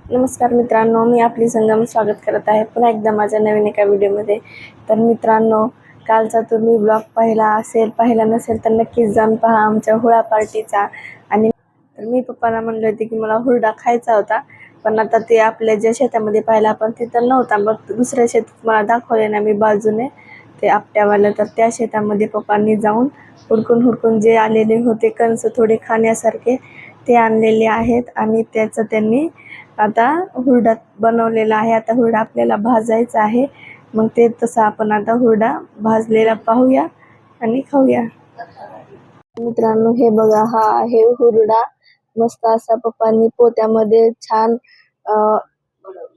नमस्कार मित्रांनो, मी आपली संगम स्वागत करत आहे पुन्हा एकदा माझ्या नवीन एका व्हिडिओमध्ये. तर मित्रांनो, कालचा तुम्ही ब्लॉग पाहिला नसेल तर नक्कीच जाऊन पहा आमच्या हुळा पार्टीचा. आणि तर मी पप्पाला म्हणले होते की मला हुरडा खायचा होता, पण आता ते आपल्या ज्या शेतामध्ये पाहिला आपण तिथं नव्हता. मग दुसऱ्या शेतात मला दाखवले ना मी बाजूने ते आपट्यावालं, तर त्या शेतामध्ये पप्पांनी जाऊन हुडकून जे आलेले होते कणस थोडे खाण्यासारखे ते आणलेले आहेत आणि त्याचं त्यांनी आता हुरडा बनवलेला आहे. आता हुरडा आपल्याला भाजायचा आहे. मग ते तसं आपण आता हुरडा भाजलेला पाहूया आणि खाऊया. मित्रांनो, हे बघा, हा आहे हुरडा. मस्त असा पप्पांनी पोत्यामध्ये छान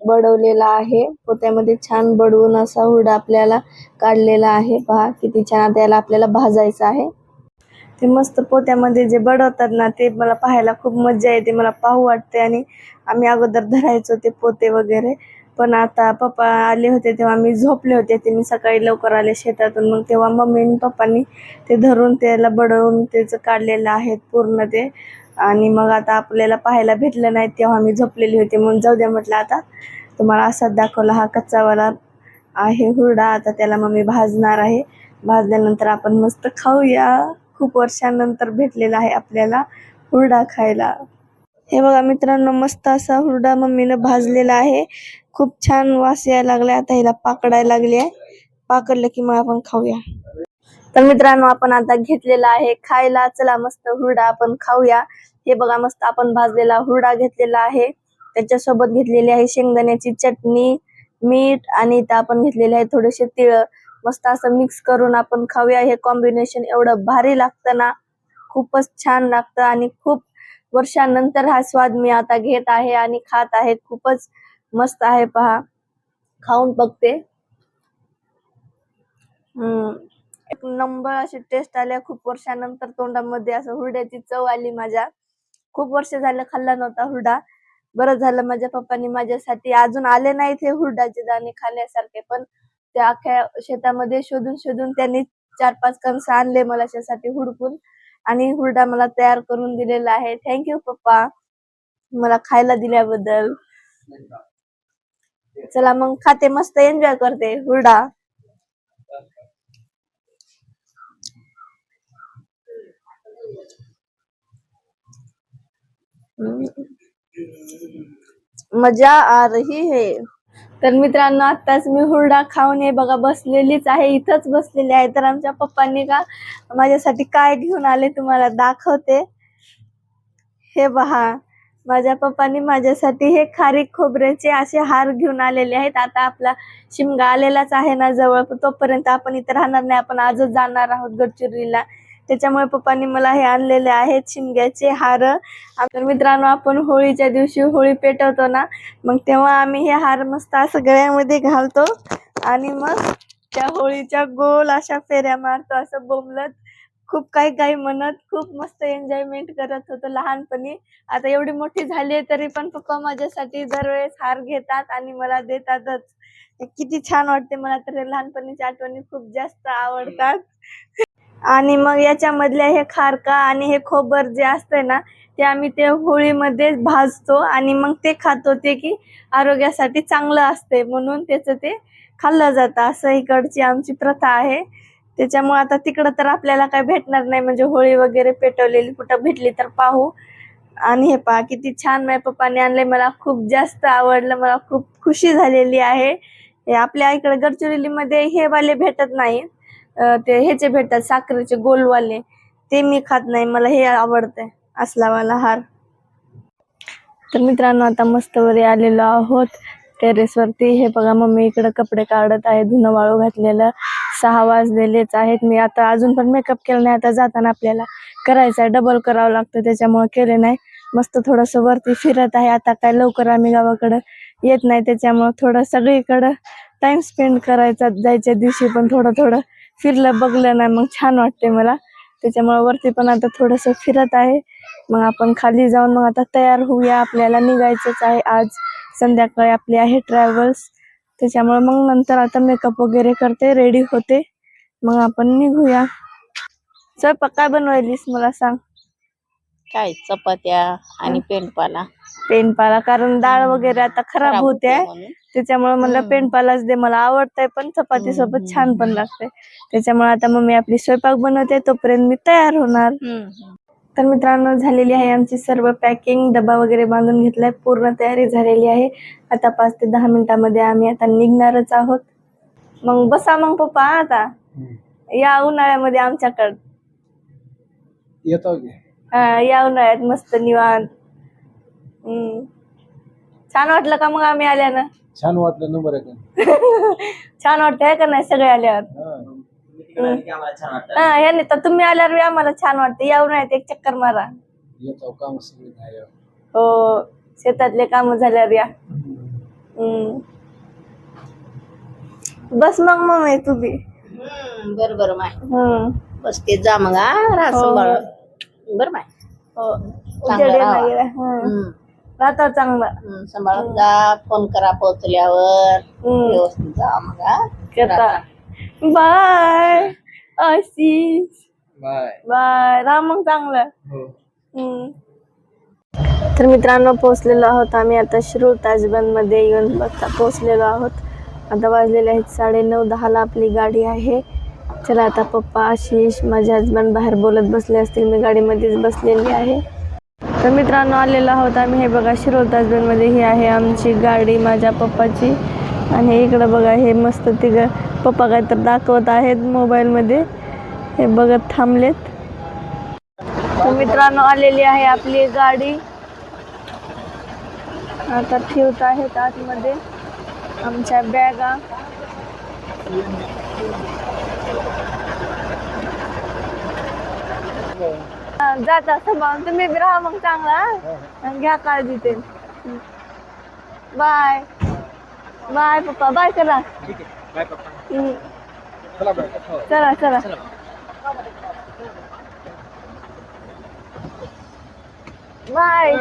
बडवलेला आहे. पोत्यामध्ये छान बडवून असा हुरडा आपल्याला काढलेला आहे. पहा किती छान. त्याला आपल्याला भाजायचं आहे. ते मस्त पोत्यामध्ये जे बडवतात ना, ते मला पाहायला खूप मज्जा येते. मला पाहू वाटते आणि आम्ही अगोदर धरायचो ते पोते वगैरे. पण आता पप्पा आले होते तेव्हा मी झोपले होते. ते मी सकाळी लवकर आले शेतातून. मग तेव्हा मम्मी आणि पप्पांनी ते धरून त्याला बडवून त्याचं काढलेलं आहे पूर्ण ते. आणि मग आता आपल्याला पाहायला भेटलं नाही तेव्हा मी झोपलेली होती. म्हणून जाऊ द्या म्हटलं, आता तुम्हाला असाच दाखवला. हा कच्चावाला आहे हुरडा. आता त्याला मम्मी भाजणार आहे. भाजल्यानंतर आपण मस्त खाऊया. खूप वर्षांनंतर भेटलेला आहे आपल्याला हुरडा खायला. हे बघा मित्रांनो, मस्त असा हुरडा मम्मीनं भाजलेला आहे. खूप छान वास यायला लागलाय. आता हिला पाकडायला लागली आहे. पाकडलं की मग आपण खाऊया. तर मित्रांनो, आपण आता घेतलेला आहे खायला. चला मस्त हुरडा आपण खाऊया. हे बघा, मस्त आपण भाजलेला हुरडा घेतलेला आहे. त्याच्यासोबत घेतलेली आहे शेंगदाण्याची चटणी, मीठ आणि इथं आपण घेतलेले आहे थोडेसे तिळ. मस्त असं मिक्स करून आपण खाऊया. हे कॉम्बिनेशन एवढं भारी लागतं ना, खूपच छान लागतं. आणि खूप वर्षांनंतर हा स्वाद मी आता घेत आहे आणि खात आहे. खूपच मस्त आहे. पहा, खाऊन बघते. एक नंबर अशी टेस्ट आल्या. खूप वर्षानंतर तोंडामध्ये असं हुरड्याची चव आली माझ्या. खूप वर्ष झालं खाल्ला नव्हता हुरडा. बरं झालं माझ्या पप्पांनी माझ्यासाठी, अजून आले नाहीत हे हुरडाचे दाणे खाण्यासारखे, पण त्या अख्ख्या शेतामध्ये शोधून शोधून त्यांनी 4-5 कणस आणले माझ्यासाठी हुडकून आणि हुरडा मला तयार करून दिलेला आहे. थँक्यू पप्पा, मला खायला दिल्याबद्दल. चला मग खाते, मस्त एन्जॉय करते हुरडा. मजा आ रही है. तर मित्रांनो, आत्ताच मी हुरडा खाऊन हे बघा बसलेलीच आहे, इथंच बसलेली आहे. तर आमच्या पप्पांनी का माझ्यासाठी काय घेऊन आले तुम्हाला दाखवते. हे पहा, माझ्या पप्पांनी माझ्यासाठी हे खारीक खोबऱ्याचे असे हार घेऊन आलेले आहेत. आता आपला शिमगा आलेलाच आहे ना जवळ, तोपर्यंत आपण इथे राहणार नाही. आपण आजच जाणार आहोत गडचिरोलीला. त्याच्यामुळे पप्पांनी मला हे आणलेले आहेत शिमग्याचे हार. तर मित्रांनो, आपण होळीच्या दिवशी होळी पेटवतो ना, मग तेव्हा आम्ही हे हार मस्त असं गळ्यामध्ये घालतो आणि मग त्या होळीच्या गोल अशा फेऱ्या मारतो असं बोंबलत, खूप काही काही म्हणत, खूप मस्त एन्जॉयमेंट करत होतो लहानपणी. आता एवढी मोठी झाली तरी पण पप्पा माझ्यासाठी दरवेळेस हार घेतात आणि मला देतातच. किती छान वाटते. मला तर लहानपणीच्या आठवणी खूप जास्त आवडतात. आणि मग याच्यामधल्या हे खारका आणि हे खोबर जे असतंय ना, ते आम्ही ते होळीमध्ये भाजतो आणि मग ते खातो. ते की आरोग्यासाठी चांगलं असते म्हणून त्याचं ते खाल्लं जातं, असं इकडची आमची प्रथा आहे. त्याच्यामुळे आता तिकडं तर आपल्याला काय भेटणार नाही, म्हणजे होळी वगैरे पेटवलेली कुठं भेटली तर पाहू. आणि हे पहा किती छान माझ्या पप्पाने आणले, मला खूप जास्त आवडलं. मला खूप खुशी झालेली आहे. हे आपल्या इकडे गडचिरोलीमध्ये हे वाले भेटत नाही. ते ह्याचे भेटतात साखरेचे गोलवाले, ते मी खात नाही. मला हे आवडतंय असला वाला हार. तर मित्रांनो, आता मस्त वरी आलेलो आहोत टेरेस वरती. हे बघा, मम्मी इकडे कपडे काढत आहे, धुणं वाळू घातलेलं. 6 वाजलेलेच आहेत. मी आता अजून पण मेकअप केला नाही. आता जाताना आपल्याला करायचा आहे, डबल करावं लागतं, त्याच्यामुळे केले नाही. मस्त थोडंसं वरती फिरत आहे. आता काय लवकर आम्ही गावाकडं येत नाही, त्याच्यामुळे थोडं सगळीकडं टाइम स्पेंड करायचा. जायच्या दिवशी पण थोडं थोडं फिरलं बघलं ना, मग छान वाटते मला. त्याच्यामुळे वरती पण आता थोडंसं फिरत आहे. मग आपण खाली जाऊन मग आता तयार होऊया. आपल्याला निघायचंच आहे आज संध्याकाळी, आपली आहे ट्रॅव्हल्स. त्याच्यामुळे मग नंतर आता मेकअप वगैरे करते, रेडी होते, मग आपण निघूया. स्वयंपाक काय बनवायलीस मला सांग. काय चपात्या आणि पेंडपाला पेंडपाला, कारण डाळ वगैरे आता खराब होते म्हणून. त्याच्यामुळे म्हणलं पेंडपालाच दे, मला आवडतंय पण चपाती सोबत छान पण लागते. त्याच्यामुळे आता मम्मी आपली स्वयंपाक बनवते, तोपर्यंत मी तयार होणार. तर मित्रांनो, झालेली आहे आमची सर्व पॅकिंग, डबा वगैरे बांधून घेतलाय, पूर्ण तयारी झालेली आहे. आता 5 ते 10 मिनिटांमध्ये आम्ही आता निघणारच आहोत. मग बसा मग पप्पा, आता या उन्हाळ्यामध्ये आमच्याकडं. येतो या उन्हाळ्यात मस्त निवांत. छान वाटलं का मग आम्ही आल्यानं? छान वाटलं. नंबर 1. छान वाटतंय का नाही सगळे आल्यावर? ह्याने तर तुम्ही आल्यावर आम्हाला छान वाटतं. या उन्हाळ्यात एक चक्कर मारा. येतो, काम सगळे झाले. हो, शेतातले काम झाल्यावर या. बस मग मम्मी तू बी. बरोबर माय. बस ते जा मग राहा सांभाळ. बरं माय. हो, चांगलं राहा. राहता चांगला. सांभाळून जा. फोन करा पोहोचल्यावर. व्यवस्थित जा मग करता. Bye Ashish. Bye bye. Ram मग चांगलं. तर मित्रांनो, पोहोचलेलो आहोत आम्ही आता शिरूर ताजबंद मध्ये येऊन बघता पोहोचलेलो आहोत. आता वाजलेले आहेत 9:30. 10ला आपली गाडी आहे. चला आता पप्पा, आशिष, माझे हजबंड बाहेर बोलत बसले असतील, मी गाडीमध्येच बसलेली आहे. तर मित्रांनो, आलेलो आहोत आम्ही. हे बघा शिरूर ताजबंद मध्ये ही आहे आमची गाडी, माझ्या पप्पाची. आणि इकडं बघा हे मस्त तिघं पप्पा काय तर दाखवत आहेत मोबाईल मध्ये, हे बघत थांबलेत. तर मित्रांनो, आलेली आहे आपली गाडी. आता ठेवत आहेत आतमध्ये आमच्या बॅगा. जाता सांभाळून तुम्ही बी राहा मग चांगला. घ्या काळजी ते. बाय बाय पप्पा. बाय करा. चला चला. बाय.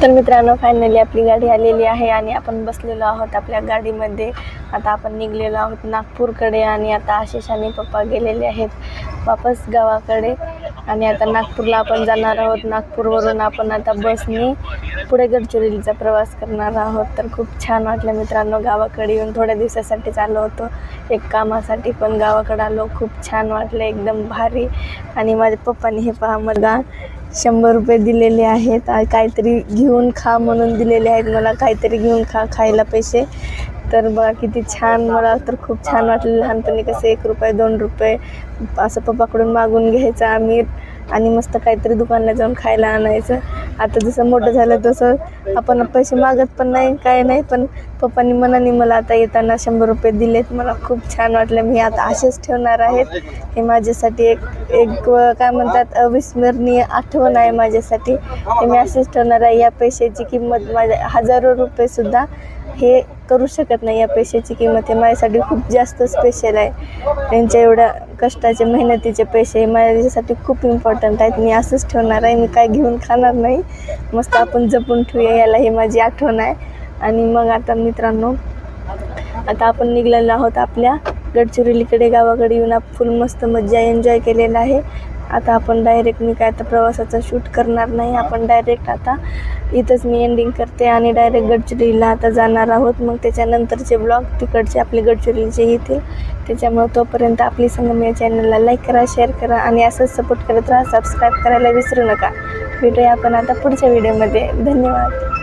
तर मित्रांनो, फायनली आपली गाडी आलेली आहे आणि आपण बसलेलो आहोत आपल्या गाडीमध्ये. आता आपण निघलेलो आहोत नागपूरकडे आणि आता आशिष आणि पप्पा गेलेले आहेत वापस गावाकडे. आणि आता नागपूरला आपण जाणार आहोत. नागपूरवरून आपण आता बसने पुढे गडचिरोलीचा प्रवास करणार आहोत. तर खूप छान वाटलं मित्रांनो गावाकडे येऊन. थोड्या दिवसासाठी आलो होतो एक कामासाठी, पण गावाकडे आलो, खूप छान वाटलं, एकदम भारी. आणि माझ्या पप्पांनी हे पहा मला 100 रुपये दिलेले आहेत, काहीतरी घेऊन खा म्हणून दिलेले आहेत मला, काहीतरी घेऊन खायला पैसे. तर बघा किती छान, मला तर खूप छान वाटलं. लहानपणी कसं 1 रुपये 2 रुपये असं पप्पाकडून मागून घ्यायचं आम्ही आणि मस्त काहीतरी दुकानला जाऊन खायला आणायचं. आता जसं मोठं झालं तसं आपण पैसे मागत पण नाही, काय नाही, पण पप्पांनी मनाने मला आता येताना 100 रुपये दिलेत. मला खूप छान वाटलं. मी आता असेच ठेवणार आहेत. हे माझ्यासाठी एक काय म्हणतात अविस्मरणीय आठवण आहे माझ्यासाठी. हे मी असेच ठेवणार आहे. या पैशाची किंमत माझ्या हजारो रुपयेसुद्धा हे करू शकत नाही. या पैशाची किंमत हे माझ्यासाठी खूप जास्त स्पेशल आहे. त्यांच्या एवढ्या कष्टाचे मेहनतीचे पैसे हे माझ्यासाठी खूप इम्पॉर्टंट आहेत. मी असंच ठेवणार आहे. मी काय घेऊन खाणार नाही. मस्त आपण जपून ठेवूया याला, ही माझी आठवण आहे. आणि मग आता मित्रांनो, आता आपण निघलेलो आहोत आपल्या गडचिरोलीकडे. गावाकडे येऊन फुल मस्त मज्जा एन्जॉय केलेला आहे. आता आपण डायरेक्ट, मी काय आता प्रवासाचा शूट करणार नाही, आपण डायरेक्ट आता इथंच मी एंडिंग करते आणि डायरेक्ट गडचिरोलीला आता जाणार आहोत. मग त्याच्यानंतरचे ब्लॉग तिकडचे आपले गडचिरोलीचे येतील. त्याच्यामुळे तोपर्यंत आपली संगम या चॅनलला लाईक करा, शेअर करा आणि असंच सपोर्ट करत राहा. सबस्क्राईब करायला विसरू नका. भेटूया आपण आता पुढच्या व्हिडिओमध्ये. धन्यवाद.